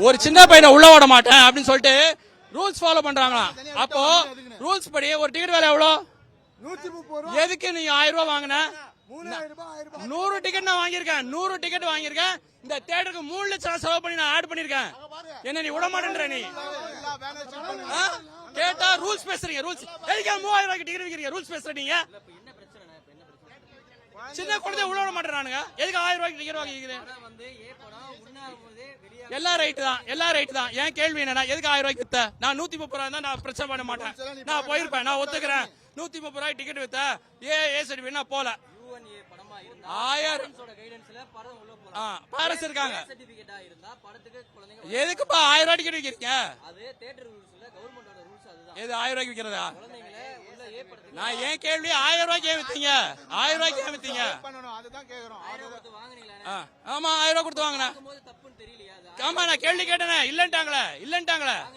ஒரு சின்ன பையனை உள்ள விட மாட்டேன் அப்படின்னு சொல்லிட்டு ரூல்ஸ் ஃபாலோ பண்றாங்களா? அப்போ ரூல்ஸ் படி ஒரு டிக்கெட் விலை எவ்வளோ? எதுக்கு நீ 1000 ரூபாய் வாங்கின? 100 டிக்கெட் நான் வாங்கியிருக்கேன். 100 டிக்கெட் வாங்கியிருக்கேன். இந்த தியேட்டருக்கு 3 லட்சம் செலவு பண்ணி நான் ஆட் பண்ணிருக்கேன். என்ன நீ விட மாட்டேன்ற? நீ கேட்டா ரூல்ஸ் பேசுறீங்க. ரூல்ஸ் எதுக்கு 3000 ரூபாய்க்கு டிக்கெட் விக்கிறீங்க? ரூல்ஸ் பேசுறீங்க. சின்ன குழந்தை உள்ள விட மாட்டேறானுங்க. எதுக்கு 1000 ரூபாய்க்கு டிக்கெட் வாங்கிக்கிறேன்? எல்லாம் ரைட்டு தான். ஏன் கேள்வி என்னன்னா, எதுக்கு 1000 ரூபாய்க்கு வித்த? நான் 130 ரூபாய் தான், நான் பிரச்சனை பண்ண மாட்டேன். நான் போயிருப்பேன், நான் ஒத்துக்கிறேன். 130 ரூபாய் டிக்கெட் வித்த ஏ சர்டிபிகேட் நான் போல. 1000 பாரஸ் இருக்காங்க. எதுக்குப்பா 1000 ரூபாய் டிக்கெட் விக்கிறீங்க? எது 1000 ரூபாய்க்கு விக்கிறதா? நான் ஏன் கேள்வி 1000 ரூபாய்க்கு ஏன் வித்தீங்க? 1000 ரூபாய்க்கு ஏன் வித்தீங்க? ஆமா 1000 ரூபாய் கொடுத்து வாங்கினேன். ஆமா நான் கேள்வி கேட்டேனே, இல்லன்ட்டாங்களே.